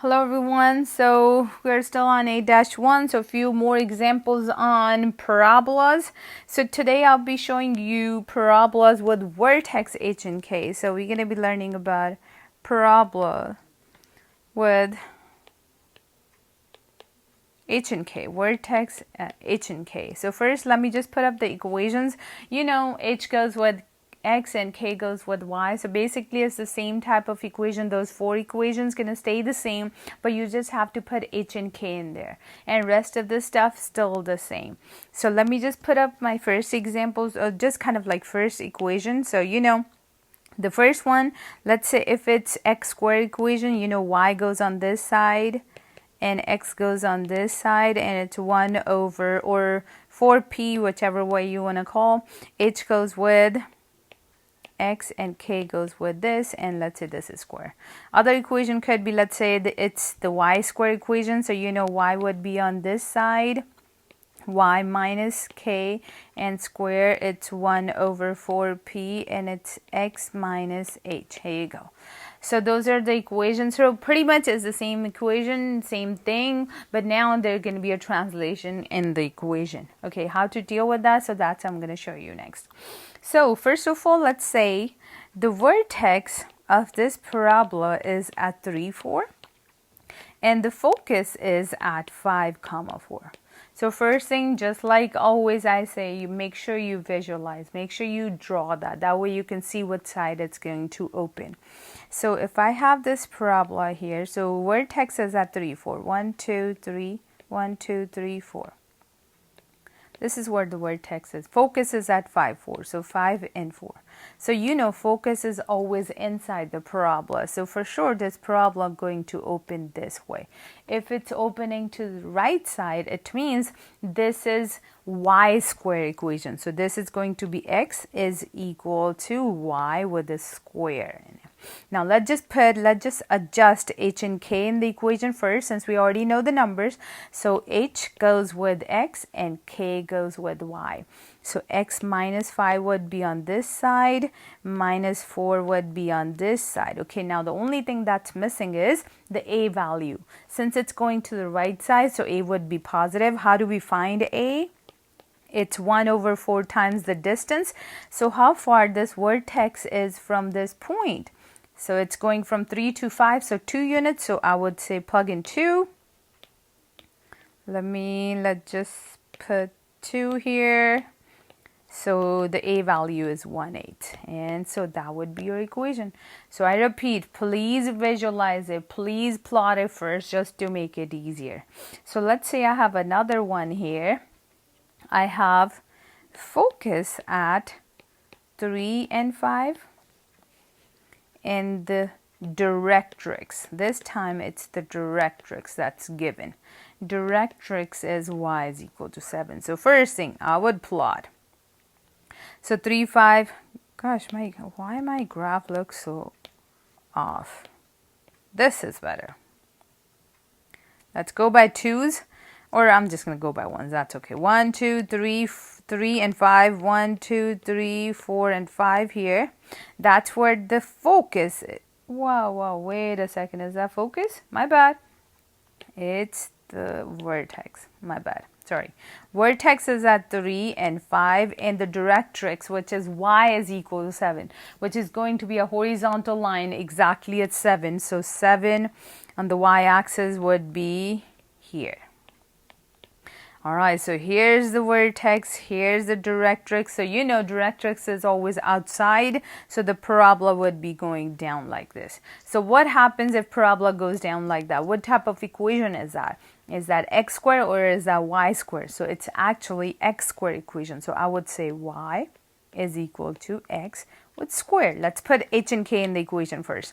Hello everyone, so we're still on 8-1, so a few more examples on parabolas. So today I'll be showing you parabolas with vertex h and k. So we're going to be learning about parabola with h and k, vertex h and k. So first let me just put up the equations. You know, h goes with x and k goes with y, so basically it's the same type of equation. Those four equations gonna stay the same, but you just have to put h and k in there, and rest of the stuff still the same. So let me just put up my first examples, or just kind of like first equation. So you know, the first one, let's say if it's x squared equation, you know, y goes on this side and x goes on this side, and it's 1 over, or 4p, whichever way you want to call. H goes with x and k goes with this, and let's say this is square. Other equation could be, let's say it's the y square equation, so you know y would be on this side, y minus k, and square, it's 1 over 4p, and it's x minus h. Here you go. So those are the equations. So pretty much it's the same equation, same thing, but now there's going to be a translation in the equation. Okay, how to deal with that? So that's what I'm going to show you next. So first of all, let's say the vertex of this parabola is at 3, 4, and the focus is at 5, 4. So first thing, just like always I say, you make sure you visualize, make sure you draw that. That way you can see what side it's going to open. So if I have this parabola here, so vertex is at 3, 4. 1, 2, 3, 1, 2, 3, 4. This is where the vertex is. Focus is at 5, 4. So 5 and 4. So you know focus is always inside the parabola. So for sure this parabola going to open this way. If it's opening to the right side, it means this is y square equation. So this is going to be x is equal to y with a square in it. Now let's just adjust h and k in the equation first, since we already know the numbers. So h goes with x and k goes with y. So x minus 5 would be on this side, minus 4 would be on this side. Okay, now the only thing that's missing is the a value. Since it's going to the right side, so a would be positive. How do we find a? It's 1 over 4 times the distance. So how far this vertex is from this point? So it's going from 3 to 5, so 2 units. So I would say plug in 2. Let's just put 2 here. So the a value is 1/8. And so that would be your equation. So I repeat, please visualize it. Please plot it first, just to make it easier. So let's say I have another one here. I have focus at 3 and 5. And the directrix, this time it's the directrix that's given. Directrix is y is equal to 7. So first thing, I would plot. So 3, 5, gosh, why my graph looks so off? This is better. Let's go by 2s, or I'm just going to go by 1s, that's okay. 1, 2, 3, 3 and 5, 1, 2, 3, 4 and 5 here. That's where the focus is. Wow, wait a second, is that focus? My bad. It's the vertex, my bad, sorry. Vertex is at 3 and 5, and the directrix, which is y is equal to 7, which is going to be a horizontal line exactly at 7. So 7 on the y-axis would be here. Alright, so here's the vertex, here's the directrix. So you know directrix is always outside, so the parabola would be going down like this. So what happens if parabola goes down like that? What type of equation is that? Is that x squared or is that y squared? So it's actually x squared equation. So I would say y is equal to x with square. Let's put h and k in the equation first.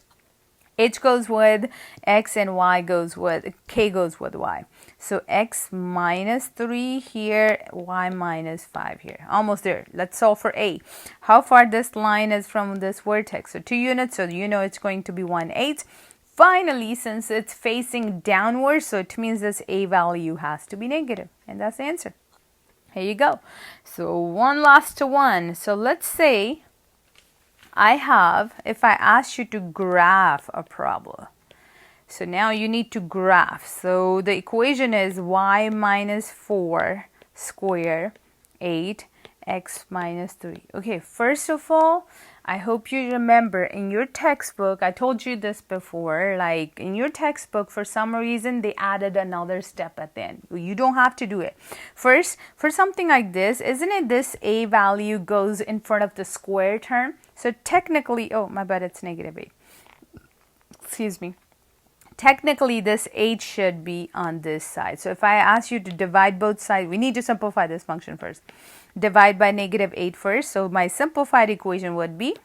H goes with x and y goes with, k goes with y. So x minus 3 here, y minus 5 here. Almost there. Let's solve for a. How far this line is from this vertex? So 2 units, so you know it's going to be 1/8. Finally, since it's facing downwards, so it means this a value has to be negative. And that's the answer. Here you go. So 1 last to 1. So let's say if I ask you to graph a parabola. So now you need to graph. So the equation is y minus 4 square 8 x minus 3. Okay, first of all, I hope you remember in your textbook, I told you this before, like in your textbook, for some reason, they added another step at the end. You don't have to do it. First, for something like this, isn't it this a value goes in front of the square term? So technically, oh, my bad, it's negative 8. Excuse me. Technically, this 8 should be on this side. So if I ask you to divide both sides, we need to simplify this function first. Divide by negative 8 first. So my simplified equation would be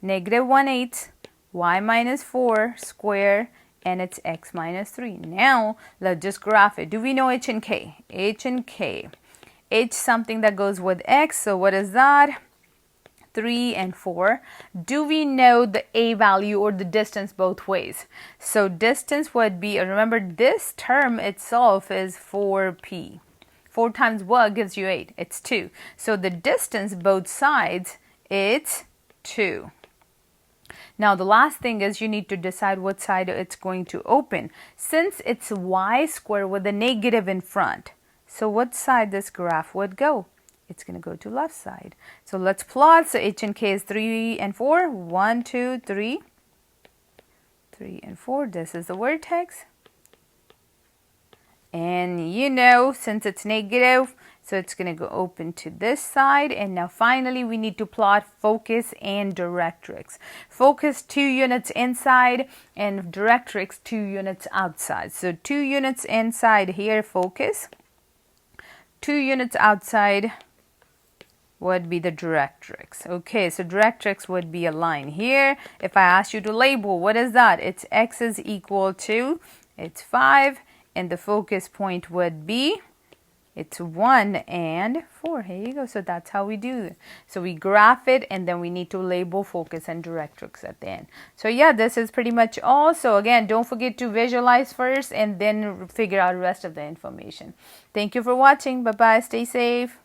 negative 1/8 y minus 4 square, and it's x minus 3. Now, let's just graph it. Do we know h and k? H and k. H something that goes with x. So what is that? 3 and 4. Do we know the a value or the distance both ways? So distance would be, remember this term itself is 4p. 4 times what gives you 8? It's 2. So the distance both sides, it's 2. Now the last thing is you need to decide what side it's going to open. Since it's y squared with a negative in front, so what side this graph would go? It's going to go to left side. So let's plot. So h and k is 3 and 4. 1, 2, 3. 3 and 4. This is the vertex. And you know, since it's negative, so it's going to go open to this side. And now finally, we need to plot focus and directrix. Focus 2 units inside and directrix 2 units outside. So 2 units inside here, focus. 2 units outside would be the directrix. Okay, so directrix would be a line here. If I ask you to label, what is that? It's x is equal to, it's 5, and the focus point would be, it's 1 and 4. Here you go. So that's how we do it. So we graph it, and then we need to label focus and directrix at the end. So yeah, this is pretty much all. So again, don't forget to visualize first and then figure out the rest of the information. Thank you for watching. Bye-bye. Stay safe.